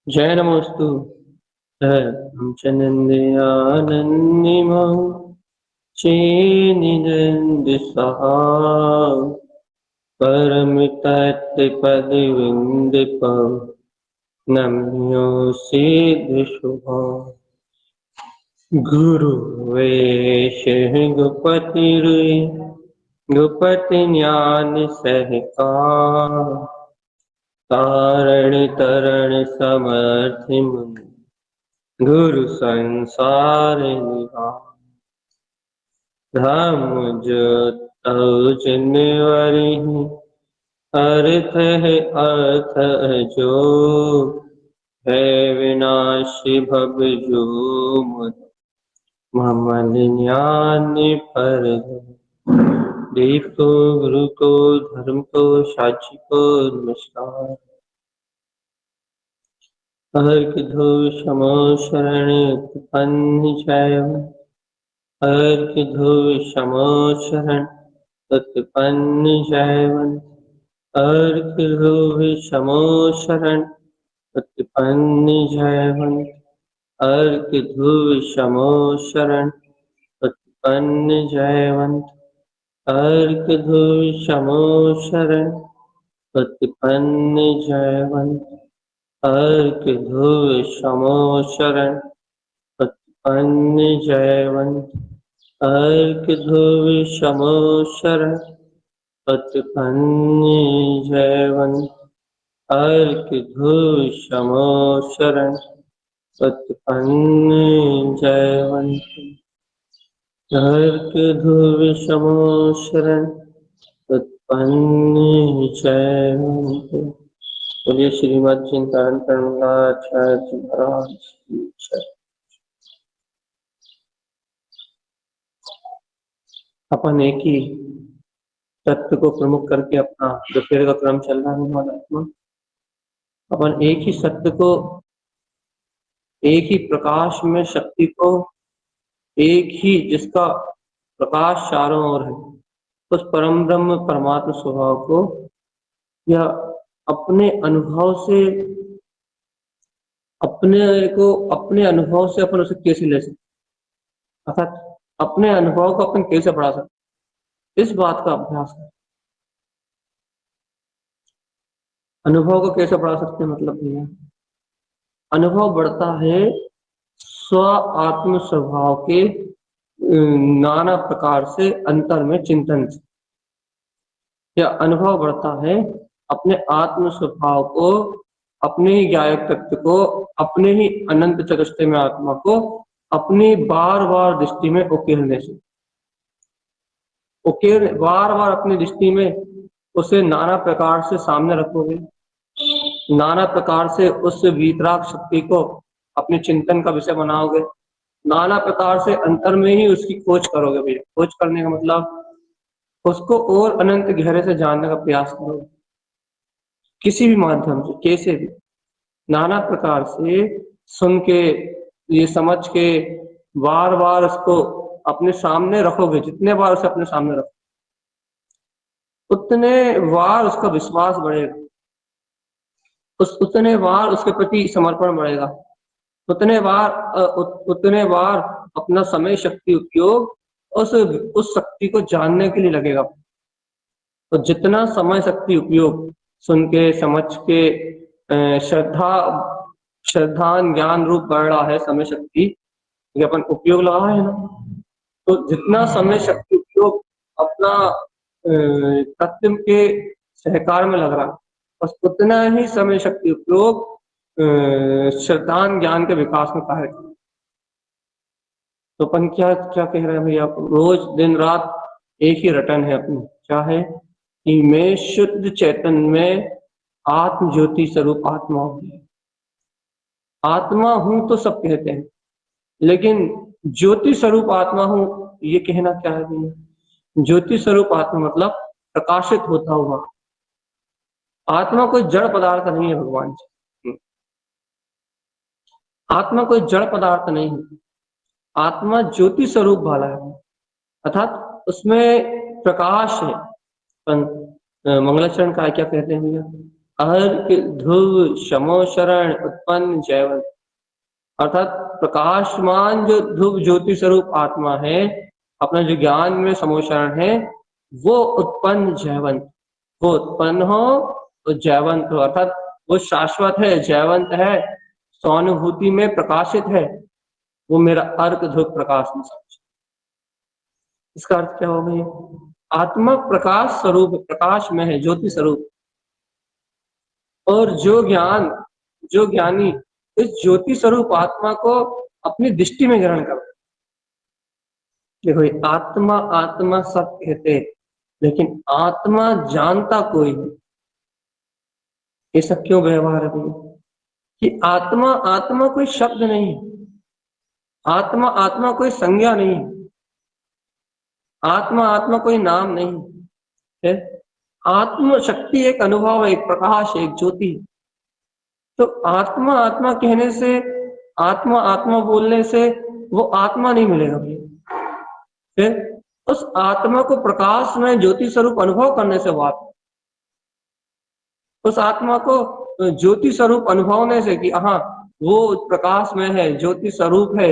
जय नमोस्तु। हम चनंदयानन्दिमो चेनिनन्द सहा परम तत्पद विंद नम्यो सिद्ध शुभा गुरु वेश गुपति रुई गुपति ज्ञान सहकार तारण तरण समर्थ गुरु संसार निवार धर्म जिनवरी अर्थ है अर्थ जो है विनाशी भव जो ममल ज्ञान पर देव को गुरु को धर्म को साक्षी को नमस्कार। अर्घ धो क्षमो शरण उत्पन्न जय अर्घ धो क्षमो शरण उत्पन्न जयवंत अर्घ धो क्षमो शरण उत्पन्न जयवंत अर्घ धो क्षमो शरण उत्पन्न जयवंत अर्घ धो क्षमो शरण उत्पन्न जयवंत अर्घ धो क्षमो शरण उत्पन्न जयवंत अर्घ धो क्षमो शरण उत्पन्न जयवंत अर्घ धो क्षमो शरण उत्पन्न जयवंत अर्घ धो क्षमो शरण उत्पन्न जयवंत। बोलिए श्रीमद् चिंतन परमहंसाचार्य जी महाराज की जय। अपन एक ही तत्व को प्रमुख करके अपना दोपहर का क्रम चल रहा है महात्मा। अपन एक ही सत्य को, एक ही प्रकाश में शक्ति को, एक ही जिसका प्रकाश चारों ओर है, उस परम ब्रह्म परमात्मा स्वभाव को या अपने अनुभव से, अपने अनुभव से अपन उसे कैसे ले सकते, अर्थात अपने अनुभव को अपन कैसे बढ़ा सकते, इस बात का अभ्यास है। अनुभव को कैसे बढ़ा सकते हैं, मतलब भैया अनुभव बढ़ता है स्व आत्म स्वभाव के नाना प्रकार से अंतर में चिंतन से, या अनुभव बढ़ता है अपने आत्म स्वभाव को, अपने ही गायक तत्व को, अपने ही अनंत चतुष्टय में आत्मा को अपनी बार बार दृष्टि में उकेरने से, बार बार अपनी दृष्टि में उसे नाना प्रकार से सामने रखोगे, नाना प्रकार से उस वीतराग शक्ति को अपने चिंतन का विषय बनाओगे, नाना प्रकार से अंतर में ही उसकी खोज करोगे। भैया खोज करने का मतलब उसको और अनंत गहरे से जानने का प्रयास करोगे, किसी भी माध्यम से, कैसे भी, नाना प्रकार से सुन के, ये समझ के, बार बार उसको अपने सामने रखोगे। जितने बार उसे अपने सामने रखो उतने बार उसका विश्वास बढ़ेगा, उतने बार उसके प्रति समर्पण बढ़ेगा, उतने बार अपना समय शक्ति उपयोग उस शक्ति को जानने के लिए लगेगा। तो जितना समय शक्ति उपयोग सुन के, समझ के, श्रद्धा ज्ञान रूप बढ़ रहा है, समय शक्ति ये अपन उपयोग लगा है ना, तो जितना समय शक्ति उपयोग अपना तत्व के सहकार में लग रहा है, बस उतना ही समय शक्ति उपयोग श्रद्धा ज्ञान के विकास में कार्य करें। तो अपन क्या क्या कह रहे हैं भैया, रोज दिन रात एक ही रटन है अपनी, क्या है कि मैं शुद्ध चैतन्य में आत्म ज्योति स्वरूप आत्मा हूँ। आत्मा हूं तो सब कहते हैं, लेकिन ज्योति स्वरूप आत्मा हूं ये कहना क्या है भैया? ज्योति स्वरूप आत्मा मतलब प्रकाशित होता हुआ आत्मा। कोई जड़ पदार्थ नहीं है भगवान जी, आत्मा कोई जड़ पदार्थ नहीं है, आत्मा ज्योति स्वरूप वाला है, अर्थात उसमें प्रकाश है। मंगलाचरण काय क्या कहते हैं भैया? अर्क ध्रुव शमो शरण उत्पन्न जैवंत। अर्थात प्रकाशमान जो ध्रुव ज्योति स्वरूप आत्मा है, अपना जो ज्ञान में समोशरण है, वो उत्पन्न जयवंत, वो उत्पन्न हो तो जयवंत हो, अर्थात वो शाश्वत है, जयवंत है, स्वानुभूति में प्रकाशित है, वो मेरा अर्क ध्रुव प्रकाश में समझ। इसका अर्थ क्या हो गया? आत्मा प्रकाश स्वरूप, प्रकाश में है, ज्योति स्वरूप, और जो ज्ञानी इस ज्योति स्वरूप आत्मा को अपनी दृष्टि में ग्रहण करता। देखो, आत्मा आत्मा सब कहते, लेकिन आत्मा जानता कोई नहीं। ये सब क्यों व्यवहार है भैया? कि आत्मा आत्मा कोई शब्द नहीं, आत्मा आत्मा कोई संज्ञा नहीं, आत्मा आत्मा कोई नाम नहीं है। आत्म शक्ति एक अनुभव है, एक प्रकाश है, एक ज्योति। तो आत्मा आत्मा कहने से, आत्मा आत्मा बोलने से वो आत्मा नहीं मिलेगा भैया। फिर उस आत्मा को प्रकाश में ज्योति स्वरूप अनुभव करने से वो आत्मा, उस आत्मा को ज्योति स्वरूप अनुभवने से कि हाँ वो प्रकाश में है, ज्योति स्वरूप है,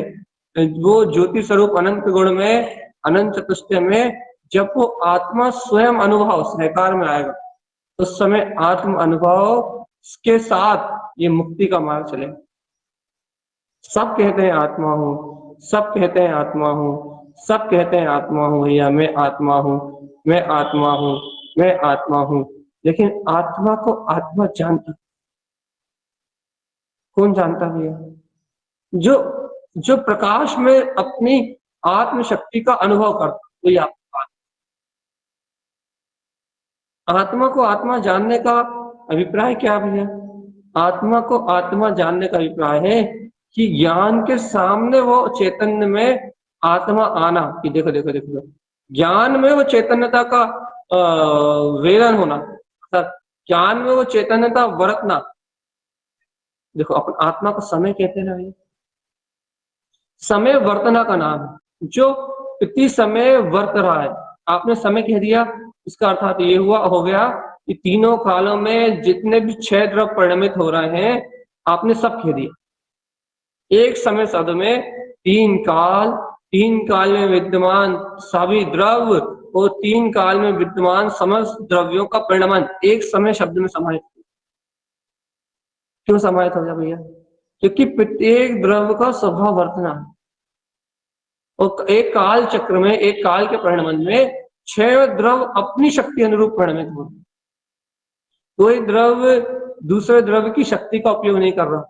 वो ज्योति स्वरूप अनंत गुण में, अनंत चतुष्टय में, जब वो आत्मा स्वयं अनुभव सहकार में आएगा, उस समय आत्म अनुभव के साथ ये मुक्ति का मार्ग चले। सब कहते हैं आत्मा हूँ, सब कहते हैं आत्मा हूँ, सब कहते हैं आत्मा हूँ भैया, मैं आत्मा हूँ, मैं आत्मा हूँ, मैं आत्मा हूँ, लेकिन आत्मा को आत्मा जानता कौन? जानता भैया जो जो प्रकाश में अपनी आत्म शक्ति का अनुभव करता, वही आत्मा को आत्मा जानने का अभिप्राय क्या भैया? आत्मा को आत्मा जानने का अभिप्राय है कि ज्ञान के सामने वो चैतन्य में आत्मा आना, कि देखो देखो देखो, ज्ञान में वो चैतन्यता का वेदन होना, ज्ञान में वो चैतन्यता वर्तना। देखो, अपन आत्मा को समय कहते हैं ना भैया, समय वर्तना का नाम है, जो इतनी समय वर्त रहा है। आपने समय कह दिया, इसका अर्थात ये हो गया कि तीनों कालों में जितने भी 6 द्रव परिणमित हो रहे हैं, आपने सब कह दिया। एक समय शब्द में तीन काल में विद्यमान सभी द्रव और 3 काल में विद्यमान समस्त द्रव्यों का परिणमन एक समय शब्द में समाहित। क्यों समाहित हो गया भैया? क्योंकि प्रत्येक द्रव्य का स्वभाव वर्तना है, और एक काल चक्र में, एक काल के परिणमन में 6 द्रव अपनी शक्ति अनुरूप परिणमित हो। कोई द्रव्य दूसरे द्रव्य की शक्ति का उपयोग नहीं कर रहा,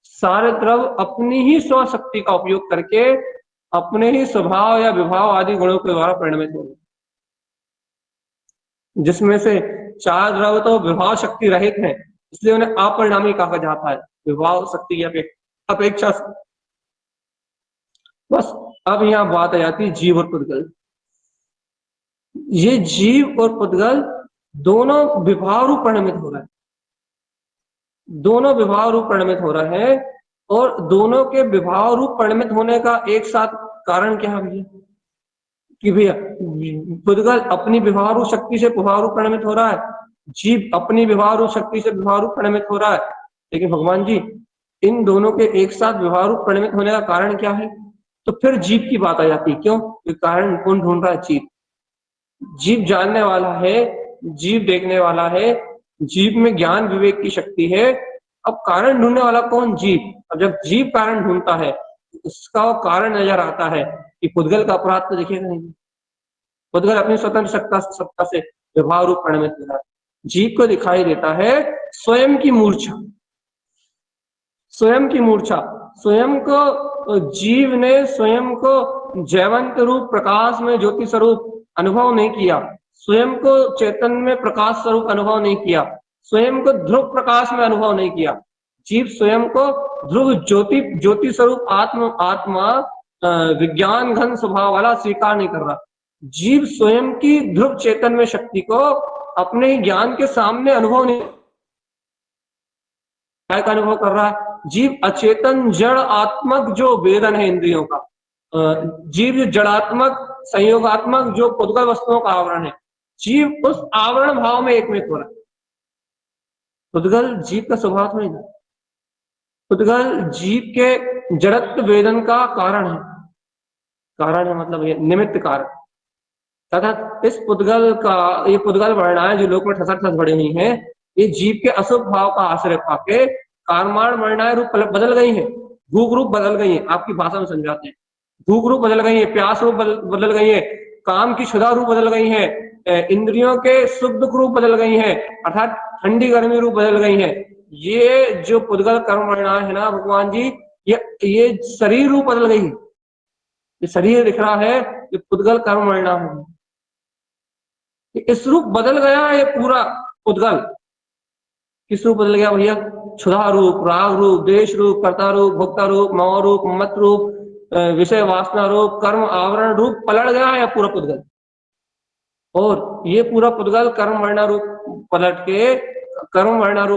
सारे द्रव अपनी ही स्वशक्ति का उपयोग करके अपने ही स्वभाव या विभाव आदि गुणों के द्वारा परिणमित हो, जिसमें से 4 द्रव तो विभाव शक्ति रहित हैं, इसलिए उन्हें अपरिणामी कहा जाता है, विभाव शक्ति की अपेक्षा से। बस अब यहाँ बात आ जाती है जीव और पुद्गल। ये जीव और पुद्गल दोनों विभाव रूप परिणमित हो रहे हैं, दोनों विभाव रूप परिणमित हो रहे हैं, और दोनों के विभाव रूप परिणमित होने का एक साथ कारण क्या है भैया? कि भैया पुद्गल अपनी विभाव रूप शक्ति से विभाव रूप परिणमित हो रहा है, जीव अपनी विभाव रूप शक्ति से विभाव रूप परिणमित हो रहा है, लेकिन भगवान जी इन दोनों के एक साथ विभाव रूप परिणमित होने का कारण क्या है? तो फिर जीव की बात आ जाती है। क्यों? कारण कौन ढूंढ रहा है? जीव। जीव जानने वाला है, जीव देखने वाला है, जीव में ज्ञान विवेक की शक्ति है। अब कारण ढूंढने वाला कौन? जीव। अब जब जीव कारण ढूंढता है, उसका वो कारण नजर आता है कि पुद्गल का अपराध तो दिखेगा नहीं, पुद्गल अपनी स्वतंत्र सत्ता से विभाव रूप परिणमित हो रहा है। जीव को दिखाई देता है स्वयं की मूर्छा, स्वयं की मूर्छा, स्वयं को जीव ने स्वयं को जयवंत रूप प्रकाश में ज्योति स्वरूप अनुभव नहीं किया, स्वयं को चेतन में प्रकाश स्वरूप अनुभव नहीं किया, स्वयं को ध्रुव प्रकाश में अनुभव नहीं किया। जीव स्वयं को ध्रुव ज्योति स्वरूप आत्मा विज्ञान घन स्वभाव वाला स्वीकार नहीं कर रहा। जीव स्वयं की ध्रुव चेतन में शक्ति को अपने ही ज्ञान के सामने अनुभव नहीं, क्या का अनुभव कर रहा है? जीव अचेतन जड़ आत्मक जो वेदन है इंद्रियों का, जीव जो जड़ात्मक संयोगात्मक जो पुद्गल वस्तुओं का आवरण है, जीव उस आवरण भाव में एकमित हो रहा है। पुद्गल जीव का स्वभाव थोड़ी ना, पुद्गल जीव के जड़त्व वेदन का कारण है। कारण है मतलब ये निमित्त कारण। तथा इस पुद्गल का, ये पुद्गल वर्णाएं जो लोक में ठसर ठस बढ़ी हुई हैं, ये जीव के अशुभ भाव का आश्रय पाके कार्माण वर्णाएं रूप बदल गई हैं, भूख रूप बदल गई हैं। आपकी भाषा में समझाते हैं, भूख रूप बदल गई है, प्यास रूप बदल गई है, काम की क्षुधा रूप बदल गई है, इंद्रियों के सुख दुख रूप बदल गई है, अर्थात ठंडी गर्मी रूप बदल गई है। ये जो पुद्गल कर्म वर्णाएं है ना भगवान जी, ये शरीर रूप बदल गई है। ये शरीर दिख रहा है, ये पुद्गल कर्म वर्णा है। इस रूप बदल गया ये पूरा पुद्गल। किस रूप बदल गया भैया? क्षुधा रूप, राग रूप, देश रूप, कर्ता रूप, भोक्ता रूप, मोह रूप, मत रूप, विषय वासना रूप, कर्म आवरण रूप पलट गया है पूरा पुद्गल। और ये पूरा पुद्गल कर्म वर्णा रूप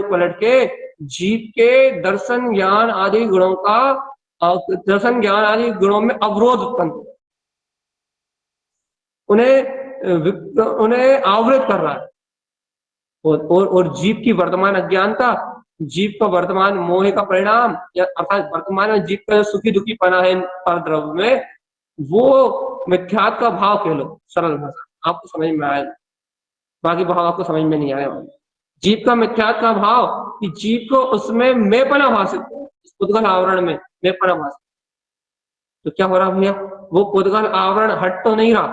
पलट के जीव के दर्शन ज्ञान आदि गुणों का, दर्शन ज्ञान आदि गुणों में अवरोध उत्पन्न, उन्हें आवृत कर रहा है। और जीव की वर्तमान अज्ञानता, जीव का वर्तमान मोह का परिणाम, या अर्थात वर्तमान में जीव का सुखी दुखी पना है पर द्रव्य में, वो मिथ्यात्व का भाव कह लो, सरल भाषा आपको समझ में आएगा, बाकी भाव आपको समझ में नहीं आएगा। जीव का मिथ्यात्व का भाव कि जीव को उसमें मैंपना भाषित, पुद्गल आवरण में मैंपना भाषित। तो क्या हो रहा भैया? वो पुद्गल आवरण हट तो नहीं रहा,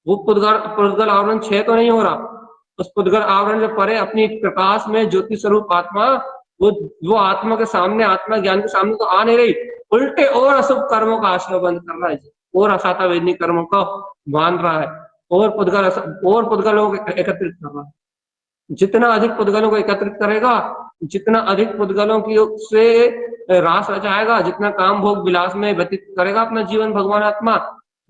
वो पुद्गल आवरण क्षय तो नहीं हो रहा। उस पुद्गल आवरण से परे अपनी प्रकाश में ज्योति स्वरूप आत्मा, वो आत्मा के सामने, आत्मा ज्ञान के सामने तो आ नहीं रही, उल्टे और अशुभ कर्मों का आश्रय बंद कर रहा है, और असाता वेदनी कर्मों को बांध रहा है, और पुद्गलों को एकत्रित कर रहा है। जितना अधिक पुद्गलों को एकत्रित करेगा, जितना अधिक पुद्गलों की से रास रचाएगा, जितना काम भोग विलास में व्यतीत करेगा अपना जीवन भगवान आत्मा,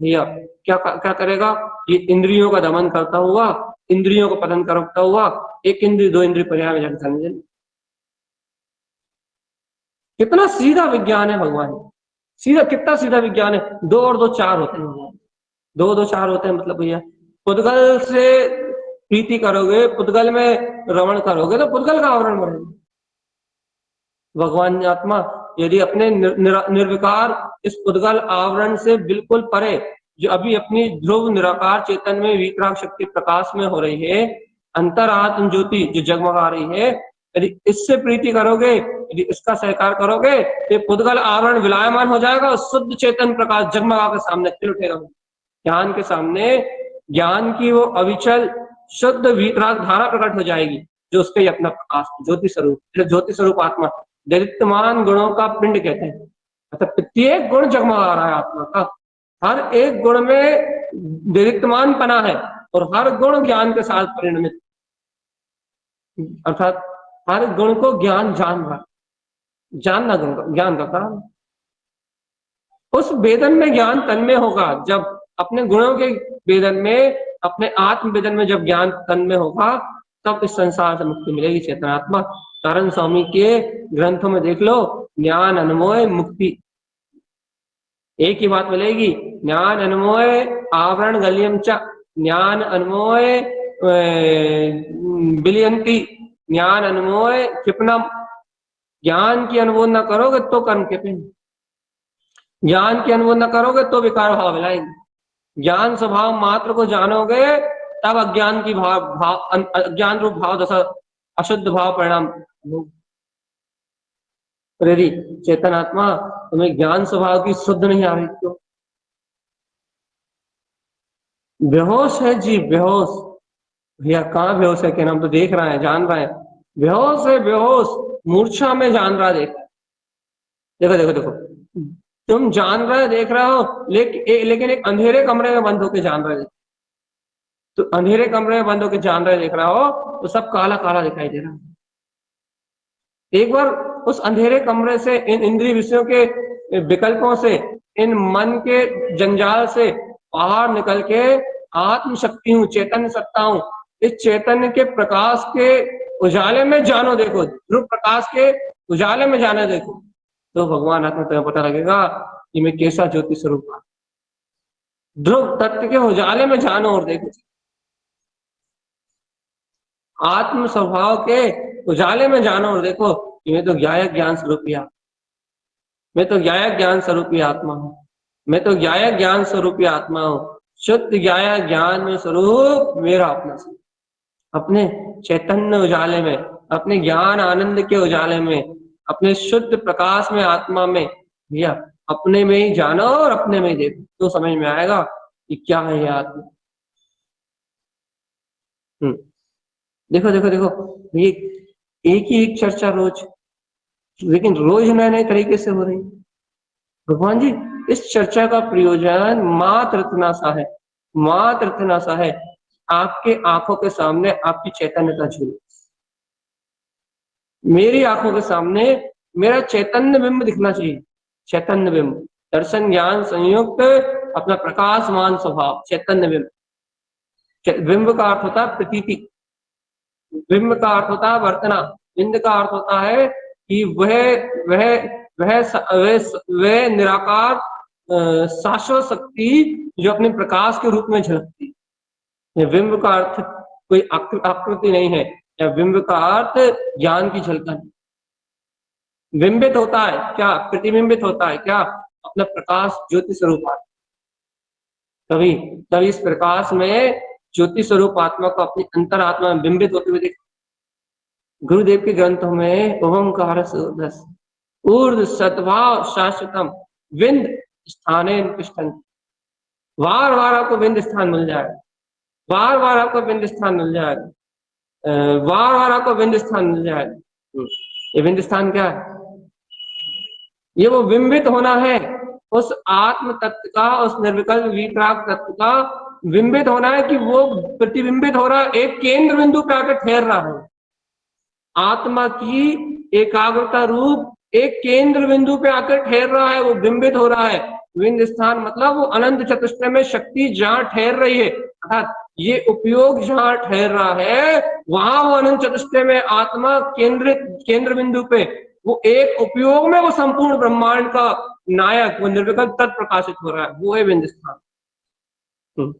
भैया क्या क्या करेगा? ये इंद्रियों का दमन करता हुआ, इंद्रियों को पतन करता हुआ, एक इंद्रिय दो इंद्रिय पर्याय में जाकर समझे। कितना सीधा विज्ञान है भगवान, सीधा, कितना सीधा विज्ञान है। 2 और 2 4 होते हैं भगवान, 2 2 4 होते हैं। मतलब भैया पुद्गल से प्रीति करोगे, पुद्गल में रमण करोगे तो पुद्गल का आवरण बढ़ेगा। भगवान आत्मा यदि अपने निर्विकार इस पुद्गल आवरण से बिल्कुल परे, जो अभी अपनी ध्रुव निराकार चेतन में वितराग शक्ति प्रकाश में हो रही है, अंतरात्म ज्योति जो जगमगा रही है, यदि इससे प्रीति करोगे, यदि इसका सहकार करोगे, तो पुद्गल आवरण विलायमान हो जाएगा, शुद्ध चेतन प्रकाश जगमगा के सामने खिल उठेगा। ज्ञान के सामने, ज्ञान की वो अविचल शुद्ध वीतराग धारा प्रकट हो जाएगी, जो उसके अपना प्रकाश ज्योति स्वरूप आत्मा, दैदित्यमान गुणों का पिंड कहते हैं। अर्थात प्रत्येक गुण जगमगा रहा है आत्मा का, हर एक गुण में दैदित्यमान पना है, और हर गुण ज्ञान के साथ परिणमित, अर्थात हर गुण को ज्ञान जान रहा, जानना ज्ञान का कारण। उस वेदन में ज्ञान तन्मय होगा, जब अपने गुणों के वेदन में, अपने आत्म वेदन में जब ज्ञान तन्मय होगा, तब इस संसार से मुक्ति मिलेगी चेतनात्मा। कारण स्वामी के ग्रंथों में देख लो, ज्ञान अनमोय मुक्ति, एक ही बात मिलेगी। ज्ञान अनमोय आवरण गलियम च, ज्ञान अनमोय बिलियंती, ज्ञान अनमोय क्षिपनम। ज्ञान की अनुभव न करोगे तो कर्म क्षिपेंगे, ज्ञान की अनुभव न करोगे तो विकार भाव मिलाएंगे। ज्ञान स्वभाव मात्र को जानोगे, तब अज्ञान की अज्ञान रूप भाव दशा, अशुद्ध भाव परिणाम। यदि चेतन आत्मा तुम्हें ज्ञान स्वभाव की शुद्ध नहीं आ रही, क्यों? बेहोश है जी, बेहोश। भैया कहाँ बेहोश है? क्या हम तो देख रहे हैं, जान रहे हैं। बेहोश है, बेहोश, मूर्छा में जान रहा, देखो देखो देखो, तुम जान रहे देख रहे हो, लेकिन एक अंधेरे कमरे में बंद होकर जान रहे, तो अंधेरे कमरे में बंद होकर जान रहे देख रहा हो, तो सब काला काला दिखाई दे रहा है। एक बार उस अंधेरे कमरे से, इन इंद्रिय विषयों के विकल्पों से, इन मन के जंजाल से बाहर निकल के आत्म शक्ति हूँ, चैतन्य सत्ता हूँ, इस चैतन्य के प्रकाश के उजाले में जानो, देखो ध्रुव प्रकाश के उजाले में जाने देखो, तो भगवान आत्मा तुम्हें पता लगेगा कि मैं कैसा ज्योति स्वरूप हूं। ध्रुव तत्व के उजाले में जानो और देखो, आत्म स्वभाव के उजाले में जानो और देखो कि मैं तो ज्ञायक ज्ञान स्वरूपी आत्मा, मैं तो ज्ञायक ज्ञान स्वरूपी आत्मा हूँ, मैं तो ज्ञायक ज्ञान स्वरूपी आत्मा हूँ। शुद्ध ज्ञायक ज्ञान में स्वरूप मेरा अपना स्वरूप। अपने चैतन्य उजाले में, अपने ज्ञान आनंद के उजाले में, अपने शुद्ध प्रकाश में, आत्मा में, भैया अपने में ही जानो और अपने में ही देखो, तो समझ में आएगा कि क्या है ये आत्मा। देखो देखो देखो, ये एक ही एक चर्चा रोज, लेकिन रोज नए नए तरीके से हो रही है। भगवान जी इस चर्चा का प्रयोजन मात्र इतना सा है, मात्र इतना सा है, आपके आंखों के सामने आपकी चैतन्यता झूले, मेरी आंखों के सामने मेरा चैतन्य बिंब दिखना चाहिए। चैतन्य बिंब, दर्शन ज्ञान संयुक्त अपना प्रकाशमान स्वभाव, चैतन्य बिंब। बिंब का अर्थ होता है प्रतीति, बिंब का अर्थ होता है वर्तना, बिंब का अर्थ होता है कि वह निराकार शाश्वत शक्ति जो अपने प्रकाश के रूप में झलकती है। बिंब का अर्थ कोई आकृति नहीं है, या बिंब का अर्थ ज्ञान की झलकन। बिंबित होता है क्या, प्रतिबिंबित होता है क्या, अपना प्रकाश ज्योति स्वरूप आत्मा। तभी तभी इस प्रकाश में ज्योति स्वरूप आत्मा को अपनी अंतरात्मा में बिंबित होते हुए देखा। गुरुदेव के ग्रंथों में ओंकार ऊर्ध्व सद्भाव शाश्वतम विंद स्थाने तिष्ठन्, बार बार आपको विंद स्थान मिल जाएगा, बार बार आपको विंद स्थान मिल जाएगा, बार बार आपको विंद स्थान मिल जाएगा। ये विंद स्थान क्या है? ये वो बिंबित होना है, उस आत्म तत्व का, उस निर्विकल्प वितराग तत्व का बिंबित होना है, कि वो प्रतिबिंबित हो रहा है, एक केंद्र बिंदु पे आकर ठहर रहा है। आत्मा की एकाग्रता रूप एक केंद्र बिंदु पे आकर ठहर रहा है, वो बिंबित हो रहा है। विंद स्थान मतलब वो अनंत चतुष्टय में शक्ति जहां ठहर रही है, अर्थात ये उपयोग जहां ठहर रहा है, वहां वो अनंत चतुष्टय में आत्मा केंद्र बिंदु पे वो एक उपयोग में वो संपूर्ण ब्रह्मांड का नायक, वो निर्विकल्प तत्व प्रकाशित हो रहा है, वो है विंद स्थान।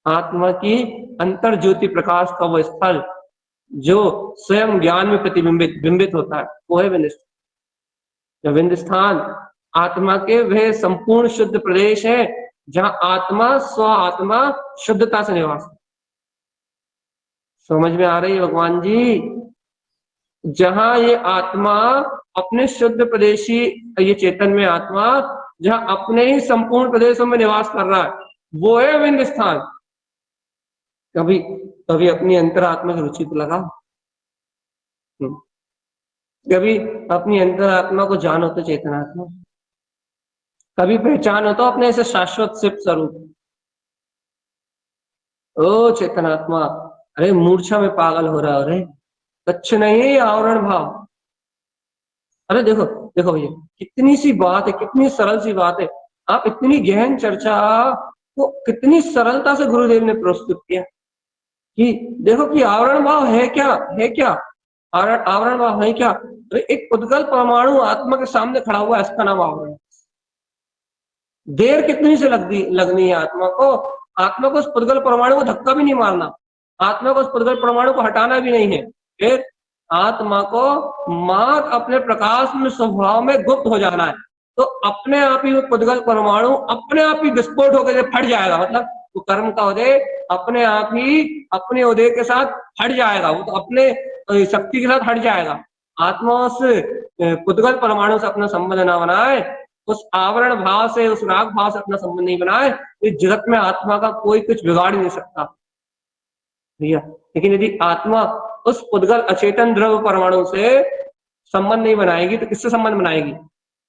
आत्मा की अंतर ज्योति प्रकाश का वो स्थल जो स्वयं ज्ञान में बिंबित होता है, वो है विंद स्थान। विंद स्थान आत्मा के वह संपूर्ण शुद्ध प्रदेश है जहां आत्मा स्व आत्मा शुद्धता से निवास। समझ में आ रही है भगवान जी? जहां ये आत्मा अपने शुद्ध प्रदेशी, ये चेतन में आत्मा जहां अपने ही संपूर्ण प्रदेशों में निवास कर रहा है, वो है विंद स्थान। कभी कभी अपनी अंतरात्मा की रुचि को लगाओ, कभी अपनी अंतरात्मा को जानो तो चेतनात्मा, कभी पहचानो तो अपने से शाश्वत सिर्फ स्वरूप। ओ चेतनात्मा, अरे मूर्छा में पागल हो रहा है, अरे कच्छ नहीं है ये आवरण भाव। अरे देखो देखो भैया, कितनी सी बात है, कितनी सरल सी बात है, आप इतनी गहन चर्चा को कितनी सरलता से गुरुदेव ने प्रस्तुत किया कि देखो कि आवरण भाव है क्या, है क्या, आवरण भाव है क्या। अरे एक उद्गल परमाणु आत्मा के सामने खड़ा हुआ है, इसका नाम आवरण। देर कितनी से लगनी है आत्मा को उस पुद्गल परमाणु को धक्का भी नहीं मारना, आत्मा को उस पुद्गल परमाणु को हटाना भी नहीं है, फिर आत्मा को मात्र अपने प्रकाश में स्वभाव में गुप्त हो जाना है, तो अपने आप ही वो पुद्गल परमाणु अपने आप ही विस्फोट होकर फट जाएगा। मतलब वो कर्म का उदय अपने आप ही अपने उदय के साथ हट जाएगा, वो तो अपने शक्ति के साथ हट जाएगा। आत्मा उस पुद्गल परमाणु से अपना संबंध ना बनाए, उस आवरण भाव से, उस राग भाव से अपना संबंध नहीं बनाए, इस जगत में आत्मा का कोई कुछ बिगाड़ नहीं सकता भैया। लेकिन यदि आत्मा उस पुद्गल अचेतन द्रव्य परमाणु से संबंध नहीं बनाएगी तो किससे संबंध बनाएगी?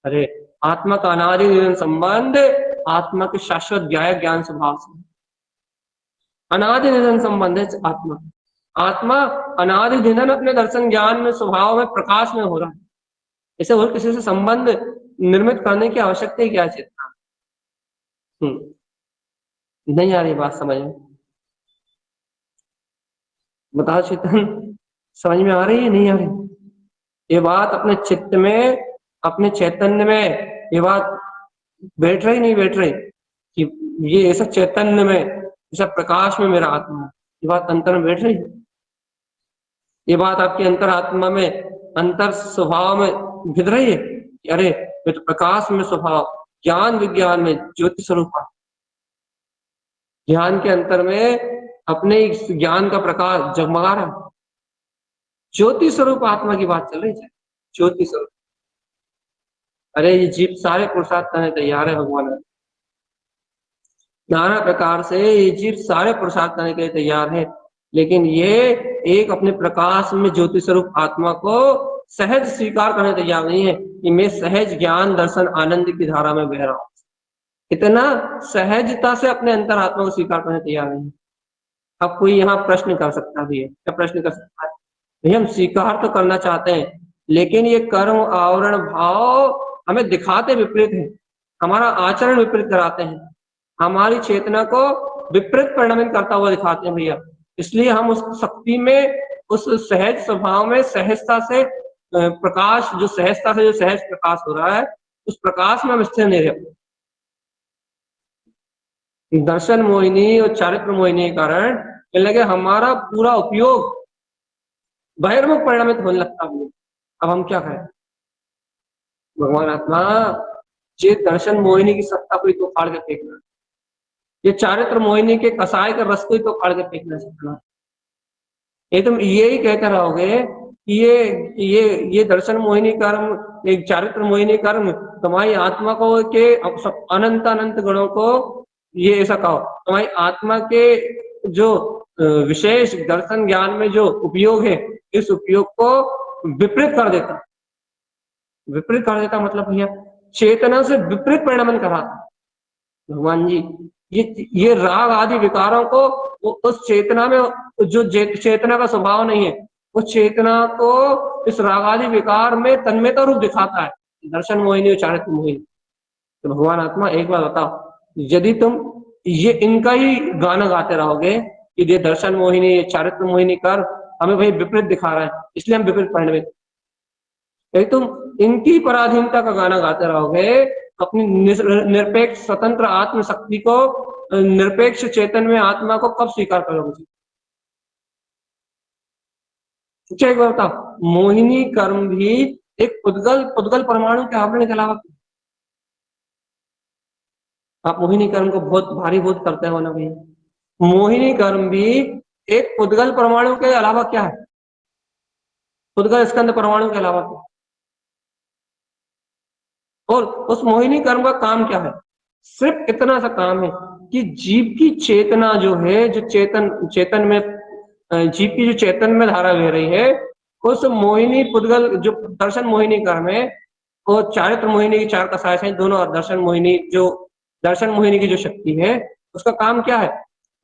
अरे आत्मा का अनादि निरंतर संबंध आत्मा के शाश्वत ज्ञान स्वभाव से, अनादि निरंतर संबंध है आत्मा। आत्मा अनादि निधन अपने दर्शन ज्ञान में स्वभाव में प्रकाश में हो रहा है, इसे और किसी से संबंध निर्मित करने की आवश्यकता ही क्या? चेतना नहीं आ रही बात समझ में? बताओ चेतन, समझ में आ रही है नहीं आ रही? ये बात अपने चित्त में, अपने चैतन्य में ये बात बैठ रही नहीं बैठ रही कि ये ऐसा चैतन्य में, ऐसा प्रकाश में मेरा आत्मा है, ये बात अंतर में बैठ रही है? ये बात आपकी अंतरात्मा में, अंतर स्वभाव में भिद रही है। अरे मैं तो प्रकाश में स्वभाव, ज्ञान विज्ञान में ज्योति स्वरूप, ज्ञान के अंतर में अपने इस ज्ञान का प्रकाश जगमगा रहा है। ज्योति स्वरूप आत्मा की बात चल रही है, ज्योति स्वरूप। अरे ये जीव सारे पुरुषार्थ करने तैयार है भगवान, नाना प्रकार से ये जीव सारे पुरुषार्थ करने के लिए तैयार है, लेकिन ये एक अपने प्रकाश में ज्योति स्वरूप आत्मा को सहज स्वीकार करने तैयार नहीं है कि मैं सहज ज्ञान दर्शन आनंद की धारा में बह रहा हूं। इतना सहजता से अपने अंतरात्मा को स्वीकार करने तैयार नहीं है। अब कोई यहाँ प्रश्न कर सकता भी है, क्या प्रश्न कर सकता है? भैया हम स्वीकार तो करना चाहते हैं, लेकिन ये कर्म आवरण भाव हमें दिखाते विपरीत है, हमारा आचरण विपरीत कराते हैं, हमारी चेतना को विपरीत परिणमित करता हुआ दिखाते हैं भैया। इसलिए हम उस शक्ति में, उस सहज स्वभाव में सहजता से प्रकाश, जो सहजता से जो सहज प्रकाश हो रहा है, उस प्रकाश में हम स्थिर नहीं रह। दर्शन मोहिनी और चारित्र मोहिनी के कारण लगे हमारा पूरा उपयोग बहिर्मुख परिणमित होने लगता है। अब हम क्या करें? भगवान आत्मा, ये दर्शन मोहिनी की सत्ता को ही तो फाड़ के फेंकना, ये चारित्र मोहिनी के कसाय के रस को ही तो फाड़ के फेंकना सीखना। ये तुम यही कहते रहोगे कि ये दर्शन मोहिनी कर्म, एक चारित्र मोहिनी कर्म तुम्हारी आत्मा को के अनंत अनंत गुणों को, ये ऐसा कहो तुम्हारी आत्मा के जो विशेष दर्शन ज्ञान में जो उपयोग है, इस उपयोग को विपरीत कर देता। विपरीत कर देता मतलब भैया चेतना से विपरीत परिणमन कराता। भगवान जी ये राग आदि विकारों को उस चेतना में, जो चेतना का स्वभाव नहीं है, उस चेतना को इस राग आदि विकार में तन्मयता रूप दिखाता है, दर्शन मोहिनी और चारित्र मोहिनी। तो भगवान आत्मा एक बार बताओ, यदि तुम ये इनका ही गाना गाते रहोगे कि ये दर्शन मोहिनी, ये चारित्र मोहिनी कर हमें भाई विपरीत दिखा रहा है, इसलिए हम विपरीत परिणमित, यदि तुम इनकी पराधीनता का गाना गाते रहोगे, अपनी निरपेक्ष स्वतंत्र आत्म शक्ति को, निरपेक्ष चेतन में आत्मा को कब स्वीकार करोगे? एक बार बताओ, मोहिनी कर्म भी एक पुद्गल परमाणु के आवरण के अलावा, आप मोहिनी कर्म को बहुत भारी बोध करते हो ना भैया, मोहिनी कर्म भी एक पुद्गल परमाणु के अलावा क्या है? पुद्गल स्कंद परमाणु के अलावा क्या? और उस मोहिनी कर्म का काम क्या है? सिर्फ इतना सा काम है कि जीव की चेतना जो है, जो चेतन में, जीव की जो चेतन में धारा बह रही है, उस मोहिनी पुद्गल जो दर्शन मोहिनी कर्म है, और चारित्र मोहिनी की चार कसाय है दोनों, और दर्शन मोहिनी की जो शक्ति है, उसका काम क्या है?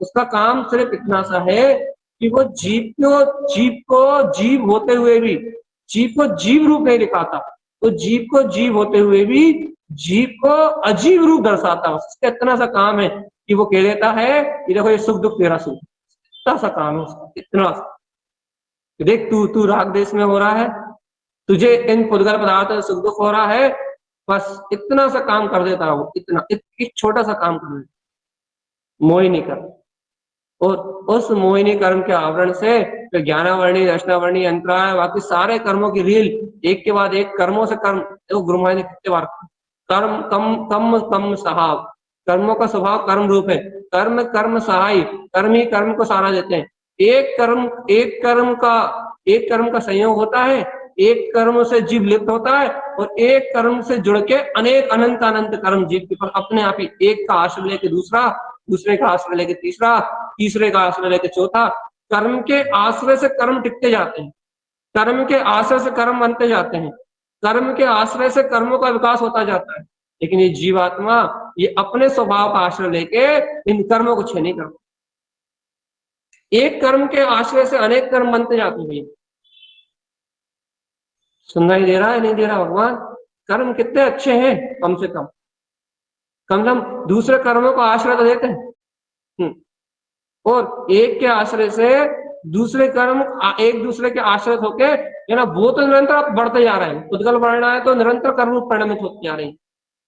उसका काम सिर्फ इतना सा है कि वो जीव को जीव होते हुए भी जीव को जीव रूप नहीं दिखाता, तो जीव को जीव होते हुए भी जीव को अजीव रूप दर्शाता है। उसका इतना सा काम है कि वो कह देता है कि देखो ये सुख दुख तेरा सुख, इतना सा काम है उसका, इतना सा। देख तू राग देश में हो रहा है, तुझे इन पुद्गल पदार्थों से सुख दुख हो रहा है, बस इतना सा काम कर देता है वो, इतना एक छोटा सा काम कर देता मोहिनी कर्म। और उस मोहिनी कर्म के आवरण से ज्ञानावर्णी, दर्शनावर्णी, अंतराय, बाकी सारे कर्मों की रील एक के बाद एक, कर्मों से कर्म, देखो गुरु महाराज ने कितने बार कर्म कम सहाव, कर्मों का स्वभाव कर्म रूप है, कर्म सहाय, कर्म ही कर्म को सहारा देते हैं। एक कर्म का संयोग होता है, एक कर्म से जीव लिप्त होता है, और एक कर्म से जुड़ के अनेक अनंत अनंत कर्म जीव के पर अपने आप ही, एक का आश्रय लेके दूसरा, दूसरे का आश्रय लेके तीसरा, तीसरे का आश्रय लेके चौथा, कर्म के आश्रय से कर्म टिकते जाते हैं, कर्म के आश्रय से कर्म बनते जाते हैं, कर्म के आश्रय से कर्मों का विकास होता जाता है। लेकिन ये जीवात्मा ये अपने स्वभाव का आश्रय लेके इन कर्मों को छह नहीं करता, एक कर्म के आश्रय से अनेक कर्म बनते जाते हैं। सुनाई दे रहा है नहीं दे रहा? भगवान कर्म कितने अच्छे हैं, कम से कम दूसरे कर्मों को आश्रय तो देते हैं, और एक के आश्रय से दूसरे कर्म एक दूसरे के आश्रित होके है ना, वो तो निरंतर बढ़ते जा रहे हैं, उद्गल बढ़ना है तो निरंतर कर्म परिणमित होते जा रहे हैं।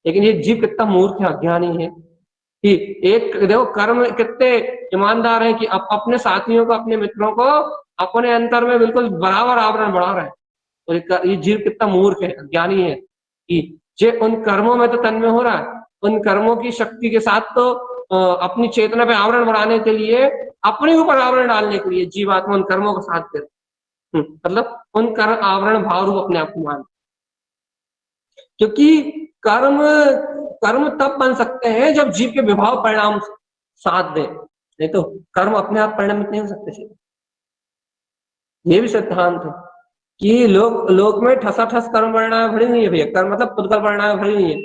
लेकिन ये जीव कितना मूर्ख है, अज्ञानी है कि एक देखो कर्म कितने ईमानदार है कि अपने साथियों को, अपने मित्रों को अपने अंतर में बिल्कुल बराबर आवरण बढ़ा रहा है। और ये जीव कितना मूर्ख है, ज्ञानी है कि जे उन कर्मों में तो तन्मय हो रहा है, उन कर्मों की शक्ति के साथ तो अपनी चेतना पे आवरण बढ़ाने के लिए, अपने ऊपर आवरण डालने के लिए जीवात्मा उन कर्मों का साथ दे, मतलब उन कर्म आवरण भाव रूप अपने आप को मान, क्योंकि कर्म कर्म तब बन सकते हैं जब जीव के विभाव परिणाम साथ दे, नहीं तो कर्म अपने आप परिणामित नहीं हो सकते। ये भी सिद्धांत है कि लोक में ठसाठस कर्म वर्णाएं भरी हुई है भैया, कर्म मतलब पुद्गल वर्णाएं भरी हुई है,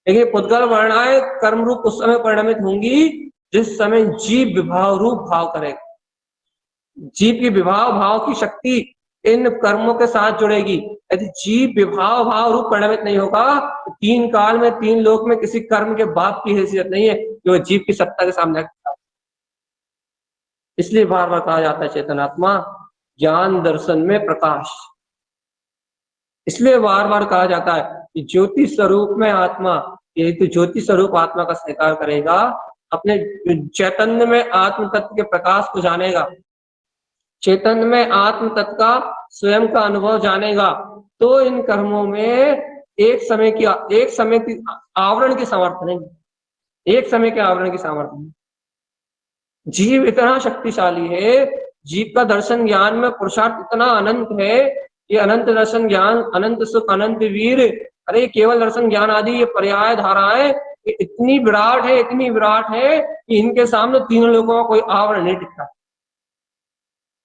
लेकिन पुद्गल वर्णाएं कर्म रूप उस समय परिणमित होंगी जिस समय जीव विभाव रूप भाव करेगा। जीव की विभाव भाव की शक्ति इन कर्मों के साथ जुड़ेगी। यदि जीव विभाव भाव रूप परिणमित नहीं होगा तो तीन काल में तीन लोक में किसी कर्म के बाप की हैसियत नहीं है कि वह जीव की सत्ता के सामने। इसलिए बार बार कहा जाता है चेतनात्मा ज्ञान दर्शन में प्रकाश। इसलिए बार बार कहा जाता है कि ज्योति स्वरूप में आत्मा, यदि तो ज्योति स्वरूप आत्मा का स्वीकार करेगा, अपने चैतन्य में आत्म तत्व के प्रकाश को जानेगा, चैतन्य में आत्म तत्व का स्वयं का अनुभव जानेगा, तो इन कर्मों में एक समय की आवरण की सामर्थ्य नहीं, एक समय के आवरण की सामर्थ्य नहीं। जीव इतना शक्तिशाली है, जीव का दर्शन ज्ञान में पुरुषार्थ इतना अनंत है, ये अनंत दर्शन ज्ञान, अनंत सुख, अनंत वीर, अरे केवल दर्शन ज्ञान आदि ये पर्याय धाराएं इतनी विराट है, इतनी विराट है कि इनके सामने तीनों लोगों का कोई आवरण नहीं टिकता।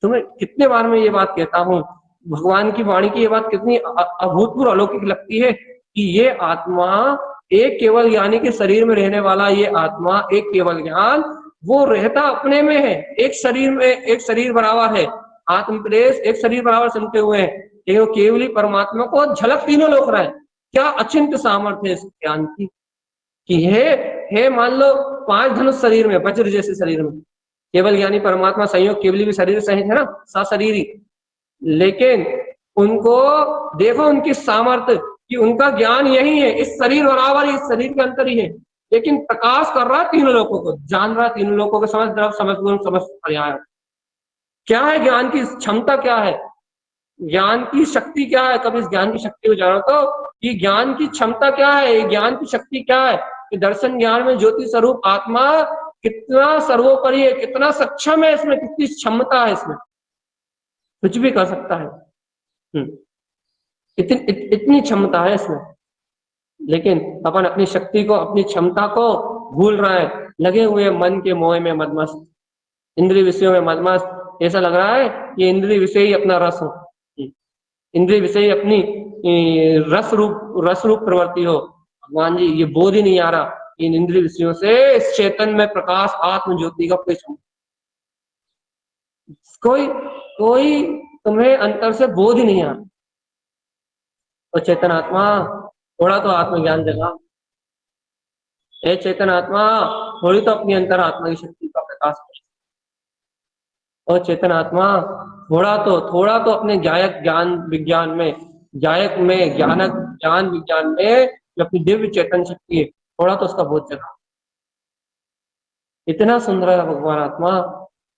तुम्हें कितने बार मैं ये बात कहता हूँ, भगवान की वाणी की ये बात कितनी अभूतपूर्व अलौकिक लगती है कि ये आत्मा, एक केवल ज्ञानी के शरीर में रहने वाला ये आत्मा, एक केवल ज्ञान, वो रहता अपने में है, एक शरीर में, एक शरीर बराबर है, आत्म प्रदेश एक शरीर बराबर सुनते हुए हैं, लेकिन वो केवली परमात्मा को झलक तीनों लोग रहा है। क्या अचिंत्य सामर्थ्य है इस ज्ञान की कि है मान लो 5 धनुष शरीर में, वज्र जैसे शरीर में, केवल ज्ञानी परमात्मा संयोग केवली भी शरीर सहित है ना, सशरीरी, लेकिन उनको देखो उनकी सामर्थ्य कि उनका ज्ञान यही है, इस शरीर बराबर ही, इस शरीर के अंतर ही है, लेकिन प्रकाश कर रहा है तीनों लोगों को, जान रहा है तीनों लोगों को, समझ आया। क्या है ज्ञान की क्षमता, क्या है ज्ञान की शक्ति, क्या है? कभी इस ज्ञान की शक्ति को जानो तो ये ज्ञान की क्षमता क्या है, ये ज्ञान की शक्ति क्या है कि दर्शन ज्ञान में ज्योति स्वरूप आत्मा कितना सर्वोपरि है, कितना सक्षम है, इसमें कितनी क्षमता है, इसमें कुछ भी कर सकता है, इतनी क्षमता है इसमें, लेकिन अपन अपनी शक्ति को, अपनी क्षमता को भूल रहे हैं, लगे हुए मन के मोह में मदमस्त, इंद्रिय विषयों में मदमस्त। ऐसा लग रहा है कि इंद्रिय विषय ही अपना रस हो, इंद्रिय विषय अपनी रस रूप प्रवृत्ति हो। भगवान जी ये बोध ही नहीं आ रहा, इन इंद्रिय विषयों से इस चेतन में प्रकाश आत्म ज्योति का कोई तुम्हें अंतर से बोध ही नहीं आ रहा। तो चेतन आत्मा थोड़ा तो आत्मज्ञान देगा, ए चेतन आत्मा थोड़ी तो अपनी अंतर आत्मा की शक्ति का प्रकाश कर, और चेतन आत्मा थोड़ा तो अपने ज्ञान विज्ञान में, ज्ञान विज्ञान में जो अपनी दिव्य चेतन शक्ति है, थोड़ा तो उसका बोध जगा। इतना सुंदर है भगवान आत्मा।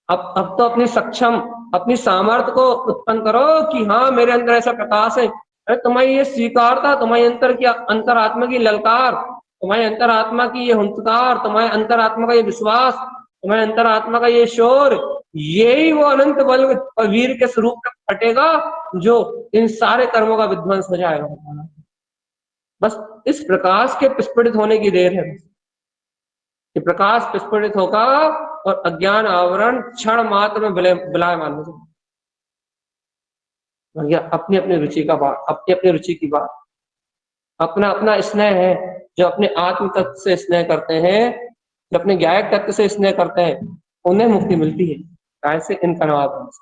अब तो अपनी सामर्थ्य को उत्पन्न करो कि हाँ मेरे अंदर ऐसा प्रकाश है। अरे तुम्हारी ये स्वीकारता, तुम्हारे अंतर आत्मा की ललकार, तुम्हारे अंतर आत्मा की ये हुंकार, तुम्हारे अंतर आत्मा का ये विश्वास, तुम्हारे अंतर आत्मा का ये शोर, यही वो अनंत बल वीर के स्वरूप में फटेगा जो इन सारे कर्मों का विध्वंस हो जाएगा। बस इस प्रकाश के विस्फोटित होने की देर है, कि प्रकाश विस्फोटित होगा और अज्ञान आवरण क्षण मात्र में विलायमान हो जाएगा। अपनी अपनी रुचि का बात, अपनी अपनी रुचि की बात, अपना अपना स्नेह है, जो अपने आत्म तत्व से स्नेह करते हैं, जो अपने ज्ञायक तत्व से स्नेह करते हैं, उन्हें मुक्ति मिलती है। कैसे? इन कर्मावरण से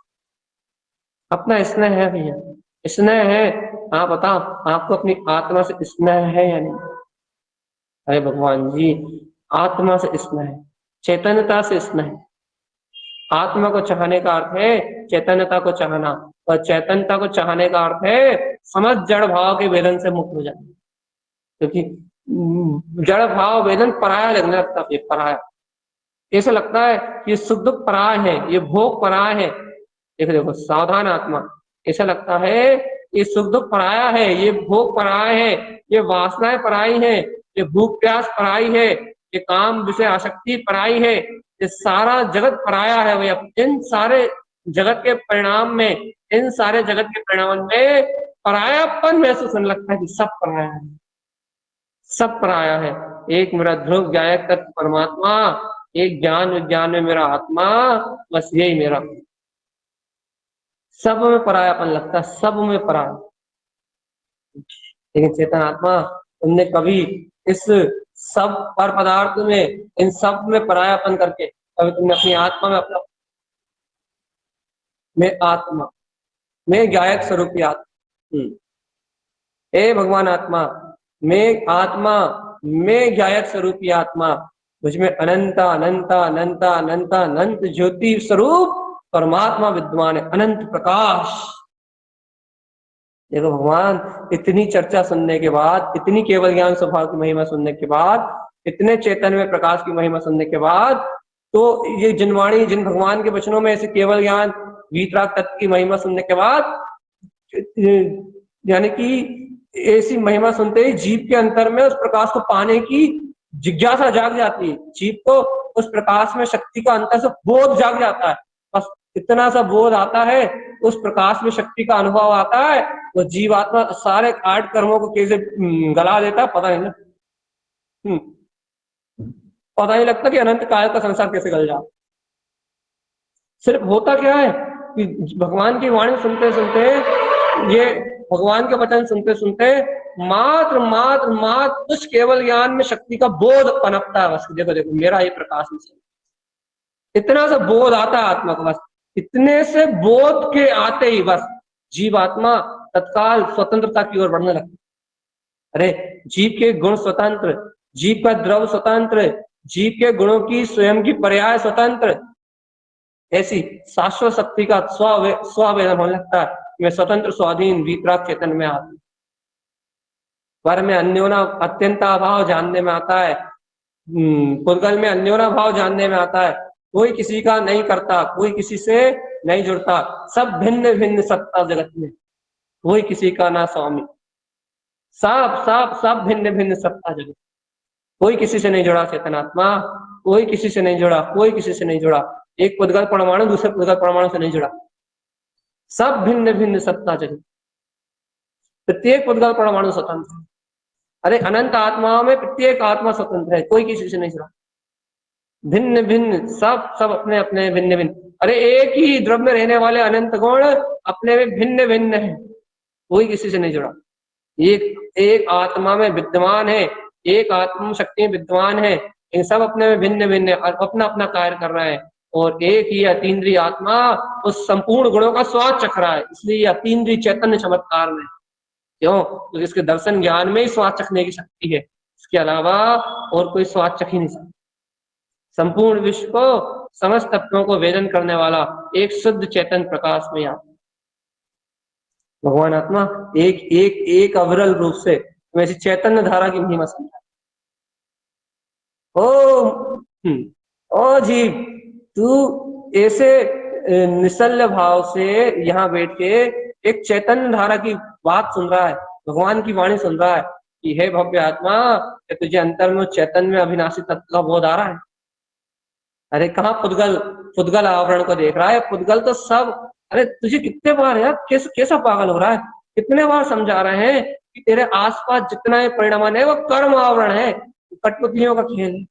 अपना स्नेह है भैया, स्नेह है। आप बताओ आपको अपनी आत्मा से स्नेह है या नहीं? अरे भगवान जी, आत्मा से स्नेह, चैतन्यता से स्नेह, आत्मा को चाहने का अर्थ है चैतन्यता को चाहना, और चैतन्यता को चाहने का अर्थ है समझ जड़ भाव के वेदन से मुक्त हो जाना, क्योंकि जड़ भाव वेदन पराया लगने लगता है, पराया ऐसा लगता है कि सुख दुख पराय है, ये भोग पराय है, देखो देखो, सावधान आत्मा, ऐसा लगता है ये सुख दुख पराया है, ये भोग पराया है, ये वासनाएं पराई है, ये भूख प्यास पराई है, ये काम विषय आसक्ति पराई है, ये सारा जगत पराया है। भैया इन सारे जगत के परिणाम में, इन सारे जगत के परिणाम में परायापन महसूस होने लगता है कि सब पराया है, सब पराया है। एक मेरा ध्रुव गायक तत्व परमात्मा, एक ज्ञान विज्ञान में मेरा आत्मा, बस यही मेरा। सब में परायापन लगता है, सब में पराया। लेकिन चेतन आत्मा, तुमने कभी इस सब पर पदार्थ में, इन सब में परायापन करके कभी तुमने अपनी आत्मा में अपना, मैं आत्मा, मैं गायक स्वरूपी आत्मा, हे भगवान आत्मा, मैं आत्मा, मैं गायक स्वरूपी आत्मा, मुझमें अनंत अनंत अनंत अनंत अनंत ज्योति स्वरूप परमात्मा विद्यमान है, अनंत प्रकाश। देखो भगवान, इतनी चर्चा सुनने के बाद, इतनी केवल ज्ञान स्वभाव की महिमा सुनने के बाद, इतने चैतन्य में प्रकाश की महिमा सुनने के बाद, तो ये जिनवाणी, जिन भगवान के वचनों में ऐसे केवल ज्ञान वीतराग तत्व की महिमा सुनने के बाद, यानी कि ऐसी महिमा सुनते ही जीव के अंतर में उस प्रकाश को पाने की जिज्ञासा जाग जाती है, जीव को उस प्रकाश में शक्ति का अंतर से बोध जाग जाता है। बस इतना सा बोध आता है, उस प्रकाश में शक्ति का अनुभव आता है, तो जीवात्मा सारे 8 कर्मों को कैसे गला देता है पता नहीं, पता नहीं लगता कि अनंत काल का संसार कैसे गल जाता। सिर्फ होता क्या है कि भगवान की वाणी सुनते सुनते, ये भगवान के वचन सुनते सुनते मात्र मात्र मात्र उस केवल ज्ञान में शक्ति का बोध पनपता है। बस देखो देखो, मेरा ये प्रकाश में इतना सा बोध आता है आत्मा को, बस इतने से बोध के आते ही बस जीव आत्मा तत्काल स्वतंत्रता की ओर बढ़ने लगती। अरे जीव के गुण स्वतंत्र, जीव का द्रव स्वतंत्र, जीव के गुणों की स्वयं की पर्याय स्वतंत्र, ऐसी शाश्वत शक्ति का स्वावेदन होने लगता है। मैं स्वतंत्र स्वाधीन वीतराग चेतन में आता, पर में अन्योना अत्यंता भाव जानने में आता है, पुद्गल में अन्योना भाव जानने में आता है। कोई किसी का नहीं करता, कोई किसी से नहीं जुड़ता, सब भिन्न भिन्न सत्ता जगत में, कोई किसी का ना स्वामी, सब सब सब भिन्न भिन्न सत्ता जगत, कोई किसी से नहीं जुड़ा चेतनात्मा, कोई किसी से नहीं जुड़ा, कोई किसी से नहीं जुड़ा। एक पुद्गल परमाणु दूसरे पुद्गल परमाणु से नहीं जुड़ा, सब भिन्न भिन्न सत्ता जगत, प्रत्येक पुद्गल परमाणु स्वतंत्र है। अरे अनंत आत्माओं में प्रत्येक आत्मा स्वतंत्र है, कोई किसी से नहीं जुड़ा, भिन्न भिन्न, सब सब अपने अपने भिन्न भिन्न। अरे एक ही द्रव्य में रहने वाले अनंत गुण अपने में भिन्न भिन्न है, कोई किसी से नहीं जुड़ा। एक एक आत्मा में विद्यमान है, एक आत्म शक्ति में विद्यमान है, इन सब अपने में भिन्न भिन्न अपना अपना कार्य कर रहा है, और एक ही अतीन्द्रिय आत्मा उस संपूर्ण गुणों का स्वाद चख रहा है। इसलिए अतीन्द्रिय चैतन्य चमत्कार में, क्यों? तो इसके दर्शन ज्ञान में ही स्वाद चखने की शक्ति है, इसके अलावा और कोई स्वाद चख ही नहीं सकता। संपूर्ण विश्व को, समस्त तत्वों को वेदन करने वाला एक शुद्ध चैतन्य प्रकाश में आता भगवान आत्मा एक एक एक अविरल रूप से वैसी चैतन्य धारा की महिमा समझा। ओ जीव, तू ऐसे निश्चल भाव से यहाँ बैठ के एक चैतन्य धारा की बात सुन रहा है, भगवान की वाणी सुन रहा है कि हे भव्य आत्मा, तुझे अंतर में चैतन्य में अविनाशी तत्व का बोध आ रहा है। अरे कहाँ पुद्गल, पुद्गल आवरण को देख रहा है, पुद्गल तो सब, अरे तुझे कितने बार यार, कैसा पागल हो रहा है, कितने बार समझा रहे हैं कि तेरे आसपास जितना परिणाम है वो कर्म आवरण है, कठपुतलियों का खेल है।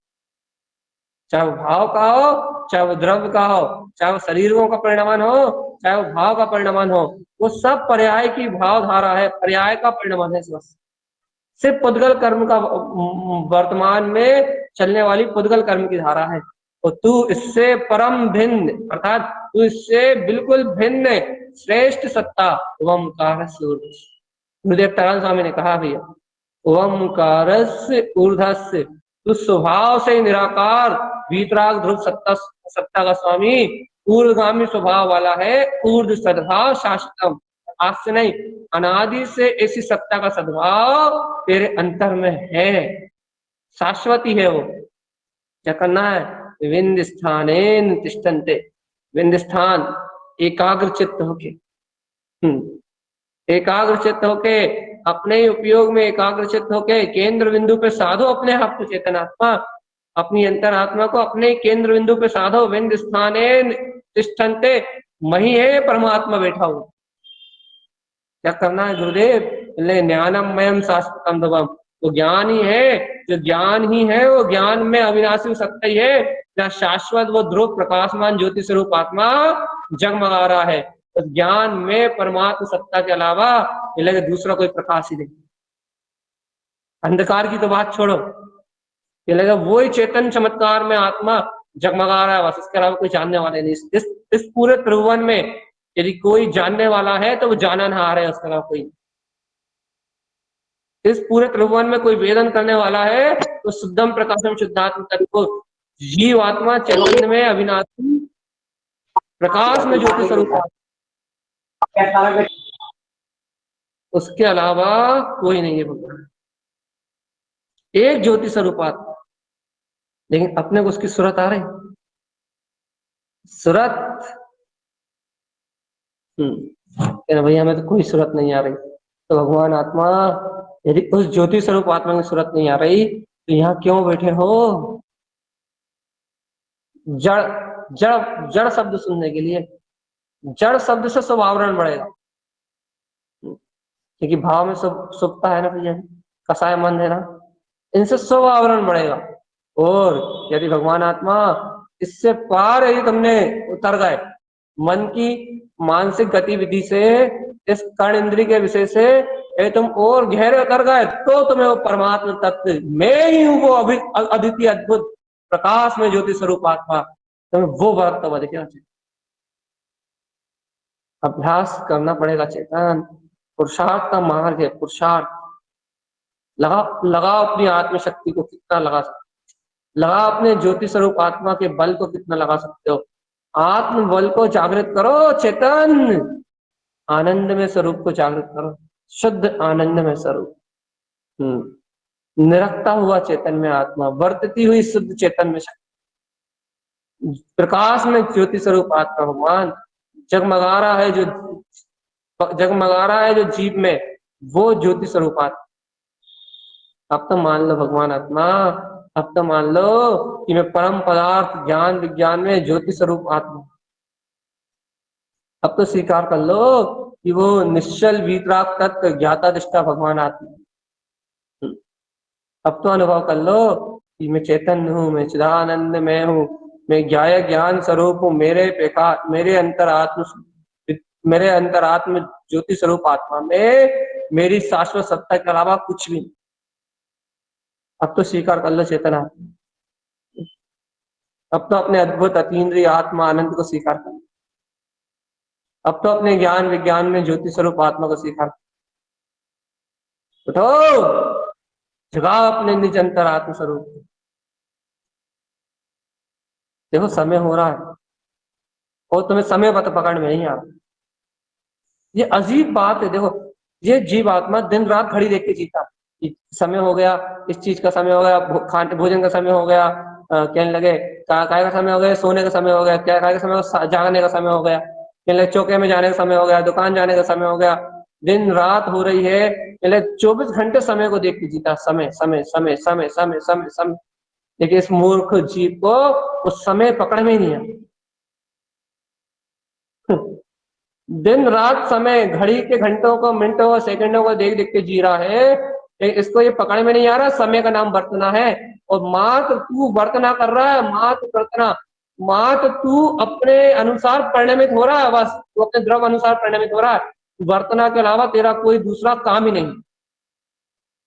चाहे वो भाव का हो, चाहे वो द्रव्य का हो, चाहे वो शरीरों का परिणाम हो, चाहे वो भाव का परिणाम हो, वो सब पर्याय की भाव धारा है, पर्याय का परिणाम है। सिर्फ पुद्गल कर्म का वर्तमान में चलने वाली पुद्गल कर्म की धारा है, और तू इससे परम भिन्न, अर्थात तू इससे बिल्कुल भिन्न श्रेष्ठ सत्ता ओमकार गुरुदेव तारान स्वामी ने कहा भैया, ओमकारस्य ऊर्ध्वस्य, तू स्वभाव से निराकार वीतराग ध्रुव सत्ता का स्वामी ऊर्ध्वगामी स्वभाव वाला है, ऊर्ध्व सद्भाव शाश्वतम, आज से नहीं अनादि से ऐसी सत्ता का सद्भाव तेरे अंतर में है, शाश्वती है वो। क्या करना है? विंद स्थानेन तिष्ठन्ते, विंद स्थान एकाग्र चित्त होके, एकाग्र चित्त होके, अपने ही उपयोग में एकाग्र चित्त होके केंद्र बिंदु पे साधो अपने आप को, चेतन आत्मा अपनी अंतरात्मा को अपने केंद्र बिंदु पे साधो। विंद स्थाने तिष्ठन्ते, वही है परमात्मा बैठा हुआ। क्या करना है गुरुदेव? ज्ञानम मयम शाश्वतम ध्रुवम, वो ज्ञान ही है, जो ज्ञान ही है वो ज्ञान में अविनाशी सत्य ही है, क्या शाश्वत वो ध्रुव प्रकाशमान ज्योति स्वरूप आत्मा जगमगा रहा है। तो ज्ञान में परमात्मा सत्ता के अलावा लगे दूसरा कोई प्रकाश ही नहीं। अंधकार की तो बात छोड़ो, ये लगा वही चेतन चमत्कार में आत्मा जगमगा रहा है बस, इसके अलावा कोई जानने वाले नहीं। इस पूरे त्रिभुवन में यदि कोई जानने वाला है तो वो जाननहार है, उसके अलावा कोई। इस पूरे त्रिभुवन में कोई वेदन करने वाला है तो शुद्धम प्रकाशम शुद्धात्म तत्व जीव आत्मा चैतन्य में अविनाशी प्रकाश में ज्योति स्वरूप, उसके अलावा कोई नहीं है भगवान, एक ज्योति स्वरूप आत्मा। लेकिन अपने को उसकी सूरत आ रही, सूरत भैया हमें तो कोई सूरत नहीं आ रही। तो भगवान आत्मा यदि उस ज्योति स्वरूप आत्मा की सूरत नहीं आ रही तो यहाँ क्यों बैठे हो? जड़ जड़ जड़ शब्द सुनने के लिए। जड़ शब्द से सब आवरण बढ़ेगा, क्योंकि भाव में सब सुप्ता है ना भैया, कसाय मन है ना, इनसे सब आवरण बढ़ेगा। और यदि भगवान आत्मा इससे पार यदि तुमने उतर गए, मन की मानसिक गतिविधि से, इस कर्ण इंद्रिय के विषय से यदि तुम और गहरे उतर गए तो तुम्हें वो परमात्मा तत्व मैं ही हूँ, वो अद्वितीय अद्भुत प्रकाश में ज्योति स्वरूप आत्मा, तुम्हें वो वर्ग तब दिखेगा। अभ्यास करना पड़ेगा चेतन, पुरुषार्थ का मार्ग है, पुरुषार्थ। लगाओ अपनी आत्मशक्ति को कितना लगा सकते, लगाओ अपने ज्योति स्वरूप आत्मा के बल को कितना लगा सकते हो। आत्म बल को जागृत करो चेतन, आनंद में स्वरूप को जागृत करो, शुद्ध आनंद में स्वरूप, निरखता हुआ चेतन में आत्मा, वर्तती हुई शुद्ध चेतन में शक्ति, प्रकाश में ज्योति स्वरूप आत्मा भगवान जगमगा रहा है, जो जगमगा रहा है जो जीव में, वो ज्योति स्वरूप आत्मा। अब तो मान लो भगवान आत्मा, अब तो मान लो कि मैं परम पदार्थ ज्ञान विज्ञान में ज्योति स्वरूप आत्मा। अब तो स्वीकार कर लो कि वो निश्चल वीतराग तत्व ज्ञाता दृष्टा भगवान आत्मा। अब तो अनुभव कर लो कि मैं चैतन्य हूँ, मैं चिदानंद में हूँ, मैं ज्ञान स्वरूप हूँ, मेरे अंतरात्म ज्योति स्वरूप आत्मा में मेरी शाश्वत सत्ता के अलावा कुछ भी नहीं। अब तो स्वीकार कर लो चेतना, अब तो अपने अद्भुत अतीन्द्रिय आत्मा आनंद को स्वीकार कर लो, अब तो अपने ज्ञान विज्ञान में ज्योति स्वरूप आत्मा को स्वीकार कर, उठो जगाओ अपने निज अंतर आत्म स्वरूप। देखो समय हो रहा है और तुम्हें समय पकड़ में नहीं आ रहा। ये अजीब बात है। देखो ये जीव आत्मा दिन रात घड़ी देख के जीता, समय हो गया, इस चीज का समय हो गया, भोजन का समय हो गया, कहने लगे काय का समय हो गया, सोने का समय हो गया, क्या काय का समय, जागने का समय हो गया, कहने लगे चौके में जाने का समय हो गया, दुकान जाने का समय हो गया, दिन रात हो रही है, कहने 24 घंटे समय को देख के जीता, समय समय समय समय समय समय समय। लेकिन इस मूर्ख जीव को उस समय पकड़ में ही नहीं है। दिन रात समय, घड़ी के घंटों को, मिनटों को, सेकंडों को देख देख के जी रहा है, इसको ये पकड़ में नहीं आ रहा। समय का नाम वर्तना है, और मात्र तू वर्तना कर रहा है, मात्र वर्तना, मात्र तू अपने अनुसार परिणमित हो रहा है, बस तू अपने द्रव अनुसार परिणमित हो रहा है, वर्तना के अलावा तेरा कोई दूसरा काम ही नहीं।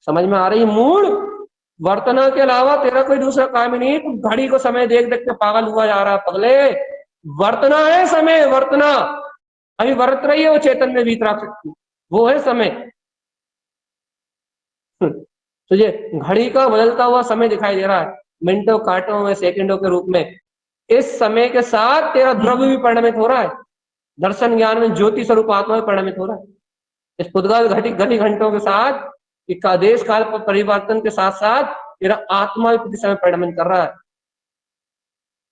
समझ में आ रही मूड? वर्तना के अलावा तेरा कोई दूसरा काम ही नहीं। तू घड़ी को समय देख देख के पागल हुआ जा रहा है पगले। वर्तना है समय, वर्तना अभी वर्त रही है वो चेतन में वीतराग शक्ति, वो है समय। तुझे घड़ी का बदलता हुआ समय दिखाई दे रहा है, मिनटों कांटों में सेकंडों के रूप में। इस समय के साथ तेरा द्रव्य भी परिणमित हो रहा है, दर्शन ज्ञान में ज्योति स्वरूप आत्मा में परिणमित हो रहा है। इस पुद्गल घड़ी घंटों के साथ, देश काल परिवर्तन के साथ साथ तेरा आत्मा भी प्रति समय परिणमित कर रहा है।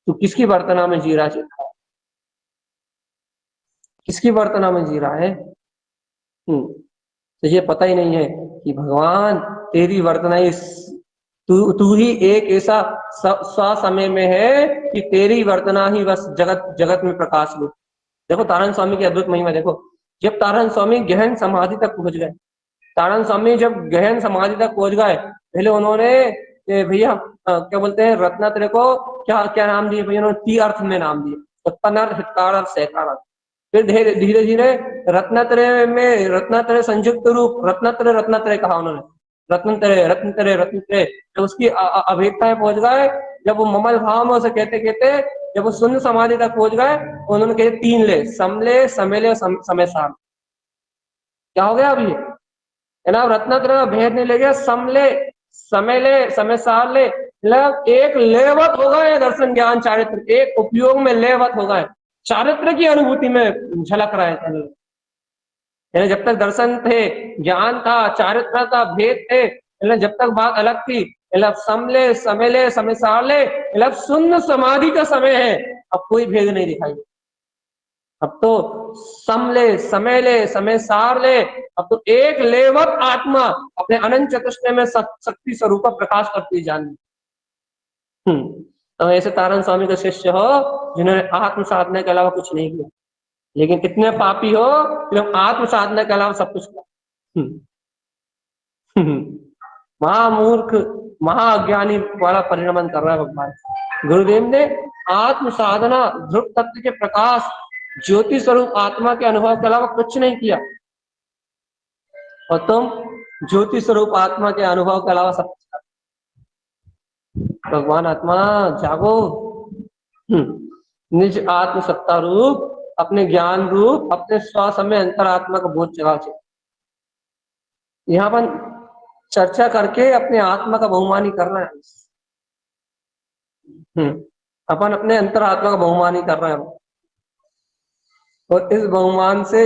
तू किसकी वर्तना में जी रहा है? किसकी वर्तना में जी रहा है? तो ये पता ही नहीं है कि भगवान तेरी वर्तना इस तू ही एक ऐसा समय में है कि तेरी वर्तना ही बस जगत जगत में प्रकाश रूप। देखो तारण स्वामी की अद्भुत महिमा देखो। जब तारण स्वामी गहन समाधि तक पहुंच गए, तारण स्वामी जब गहन समाधि तक पहुंच गए, पहले उन्होंने भैया क्या बोलते हैं रत्नात्रय को क्या क्या नाम दिए भैया? उन्होंने 3 अर्थ में नाम दिए, उत्पन्न अर्थ, हितकार अर्थ, सहकार अर्थ। फिर धीरे धीरे धीरे रत्नात्रय में रत्नात्रय संयुक्त रूप रत्नात्रय रत्नात्रय कहा उन्होंने, रत्नत्रय रत्नत्रय रत्नत्रय। तो उसकी अभेदताएं पहुंच गए। जब वो ममल भाव में उसे कहते कहते जब वो शून्य समाधि तक पहुंच गए, उन्होंने कहे 3 ले, समले समेले समय सार। क्या हो गया अभी? है ना, रत्नात्रय में भेद नहीं ले गया, समले समेले समय सार ले, मतलब एक लेवत हो गए दर्शन ज्ञान चारित्र, एक उपयोग में लेवत हो गए, चारित्र की अनुभूति में झलक रहे थे। यानी जब तक दर्शन थे, ज्ञान था, चारित्र था, भेद थे, जब तक बात अलग थी, मतलब समले समेले समय सार ले, मतलब शून्य समाधि का समय है, अब कोई भेद नहीं दिखाई। अब तो समले समेले समय सार ले, अब तो एक लेवत आत्मा अपने अनंत चतुष्टय में शक्ति स्वरूप प्रकाश करती जानी। तो ऐसे तारण स्वामी का शिष्य हो जिन्होंने आत्म साधना के अलावा कुछ नहीं किया, लेकिन कितने पापी हो जो आत्म साधना के अलावा सब कुछ किया। महामूर्ख महाअज्ञानी वाला परिणमन कर रहा है भगवान। गुरुदेव ने आत्म साधना ध्रुव तत्व के प्रकाश ज्योति स्वरूप आत्मा के अनुभव के अलावा कुछ नहीं किया, और तुम ज्योति स्वरूप आत्मा के अनुभव के अलावा सब कुछ कर। भगवान आत्मा जागो, निज आत्म सत्ता रूप अपने ज्ञान रूप अपने श्वास में अंतरात्मा का बोध जगा चाहिए। यहाँ पर चर्चा करके अपने आत्मा का बहुमानी कर रहे हैं। अपन अपने अंतरात्मा का बहुमानी कर रहे हैं, और इस बहुमान से,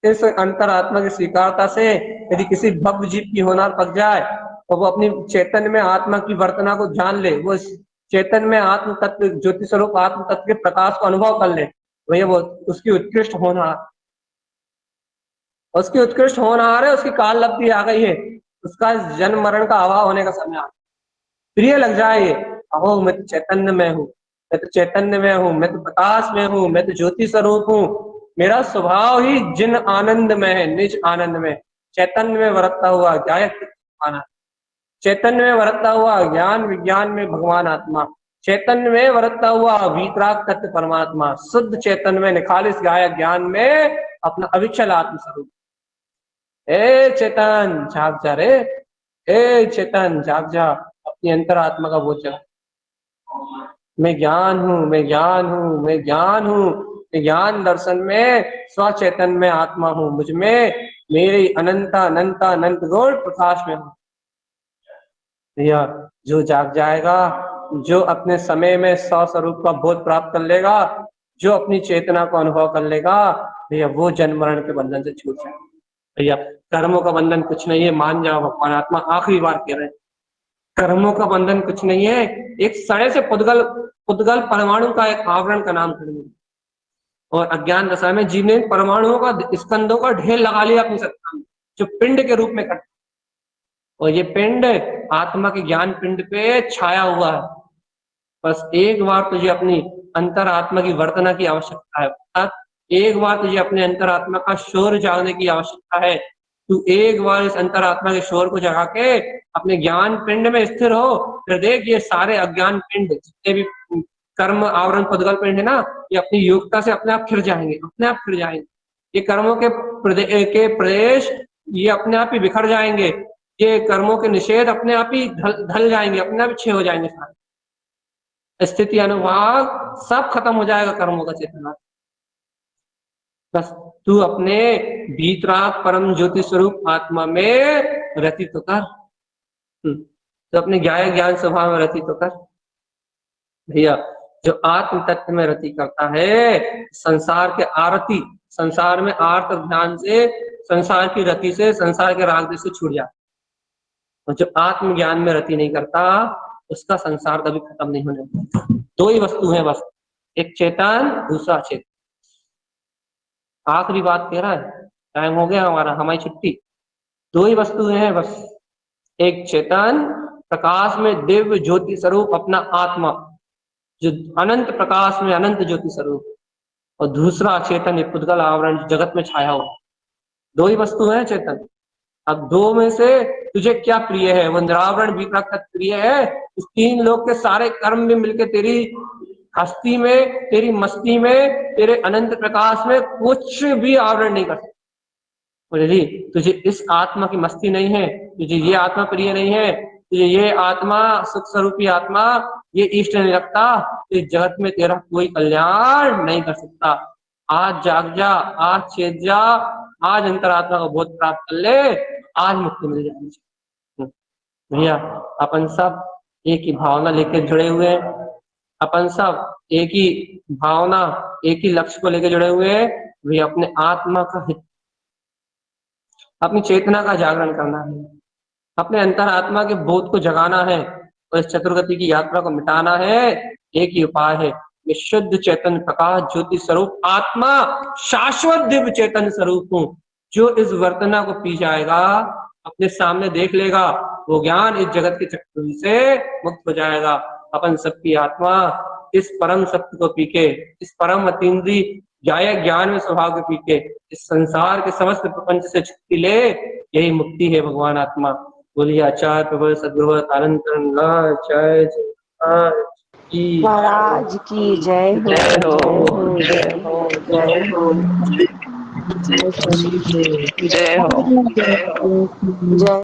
इस अंतरात्मा की स्वीकारता से यदि किसी भव्य जीव की होनार पक जाए और वो अपनी चैतन्य में आत्मा की वर्तना को जान ले, वो चैतन्य में आत्म तत्व ज्योति स्वरूप आत्म तत्व के प्रकाश को अनुभव कर ले, भैया वो उसकी उत्कृष्ट होनार, उसकी उत्कृष्ट होनार है, उसकी काल लब्धि आ गई है, उसका जन्म मरण का अभाव होने का समय आ, प्रिय लग जाए। अहो मैं तो चैतन्य में हूँ, मैं तो चैतन्य में हूँ, मैं तो प्रकाश में हूँ, मैं तो ज्योति स्वरूप हूँ, मेरा स्वभाव ही जिन आनंद में है, निज आनंद में, चैतन्य में बरतता हुआ गायक आनंद, चैतन्य में बरतता हुआ ज्ञान विज्ञान में भगवान आत्मा, चैतन्य में बरतता हुआ वीतराग तत्व परमात्मा, शुद्ध चैतन्य में निखालिस गायक ज्ञान में अपना अविचल आत्म स्वरूप। ए चेतन जाग जा रे, ए चेतन जाग जा, अपनी अंतरात्मा का बोझ जगा। मैं ज्ञान हूँ, मैं ज्ञान हूँ, मैं ज्ञान हूँ, मैं ज्ञान दर्शन में स्वचेतन में आत्मा हूँ, मुझ में मेरी अनंता अनंता अनंत गुण प्रकाश में हूँ। भैया जो जाग जाएगा, जो अपने समय में स्वस्वरूप का बोध प्राप्त कर लेगा, जो अपनी चेतना को अनुभव कर लेगा, भैया वो जन्म मरण के बंधन से छूट जाएगा। भैया कर्मों का बंधन कुछ नहीं है, मान जाओ, भगवान आत्मा आखिरी बार कह रहे हैं, कर्मों का बंधन कुछ नहीं है, एक सड़े से पुद्गल पुद्गल परमाणु का एक आवरण का नाम कर्म, और अज्ञान दशा में जीव ने परमाणुओं का स्कंदों का ढेर लगा लिया अपनी सत्ता में, जो पिंड के रूप में कट, और ये पिंड आत्मा के ज्ञान पिंड पे छाया हुआ है। बस एक बार तुझे अपनी अंतरात्मा की वर्तना की आवश्यकता है, एक बार तुझे अपने अंतरात्मा का शोर जागने की आवश्यकता है। तू एक बार इस अंतरात्मा के शोर को जगा के अपने ज्ञान पिंड में स्थिर हो, फिर देख ये सारे अज्ञान पिंड जितने भी कर्म आवरण पदगल पिंड है ना, ये अपनी योग्यता से अपने आप खिर जाएंगे, अपने आप खिर जाएंगे। ये कर्मों के प्रदेश ये अपने आप ही बिखर जाएंगे, ये कर्मों के निषेध अपने आप ही ढल जाएंगे, अपने आप ही छे हो जाएंगे, सारे स्थिति अनुभाग सब खत्म हो जाएगा कर्मों का चेतना। बस तू अपने भीतराग परम ज्योति स्वरूप आत्मा में रति तो कर, तो अपने ज्ञान स्वभाव में रति तो कर। भैया जो आत्म तत्व में रति करता है, संसार के आरती, संसार में आर्त ध्यान से, संसार की रति से, संसार के राग से छूट जाता, और जो आत्म ज्ञान में रति नहीं करता उसका संसार कभी खत्म नहीं होने वाला। दो ही वस्तु है बस, एक चेतन, दूसरा चेतन। आखिरी बात कह रहा है, टाइम हो गया हमारा, हमारी छुट्टी। दो ही वस्तुएं हैं बस, एक चेतन प्रकाश में दिव्य ज्योति स्वरूप अपना आत्मा, जो अनंत प्रकाश में अनंत ज्योति स्वरूप, और दूसरा चेतन एक पुद्गल आवरण जगत में छाया हुआ। दो ही वस्तु है चेतन। अब दो में से तुझे क्या प्रिय है? वो निरावरण विप्रक प्रिय है? इस तीन लोग के सारे कर्म भी मिलके तेरी हस्ती में, तेरी मस्ती में, तेरे अनंत प्रकाश में कुछ भी आवरण नहीं कर सकते। जी, तुझे इस आत्मा की मस्ती नहीं है, तुझे ये आत्मा प्रिय नहीं है, तुझे ये आत्मा सुख स्वरूपी आत्मा ये इष्ट नहीं लगता, तो इस जगत में तेरा कोई कल्याण नहीं कर सकता। आज जाग जा, आज चेत जा, आज अंतरात्मा का बोध प्राप्त कर ले, आज मुक्ति मिल जाएगी। भैया अपन सब एक ही भावना लेकर जुड़े हुए हैं, अपन सब एक ही भावना, एक ही लक्ष्य को लेकर जुड़े हुए हैं। भैया अपने आत्मा का हित, अपनी चेतना का जागरण करना है, अपने अंतरात्मा के बोध को जगाना है, और इस चतुर्गति की यात्रा को मिटाना है। एक ही उपाय है, मैं शुद्ध चेतन प्रकाश ज्योति स्वरूप आत्मा शाश्वत दिव्य चेतन स्वरूप हूँ। जो इस वर्तना को पी जाएगा, अपने सामने देख लेगा, वो ज्ञान इस जगत के चक्र से मुक्त हो जाएगा। अपन सबकी आत्मा इस परम सत्य को पी के, इस परम अतीन्द्रिय जाय ज्ञान में स्वभाव के पी के, इस संसार के समस्त प्रपंच से छुट्टी ले, यही मुक्ति है भगवान आत्मा। बोलिए आचार्य प्रबल सद्गुरु आनंद जय महाराज की जय हो, जय हो, जय हो, जय हो, जय हो, जय हो। जय।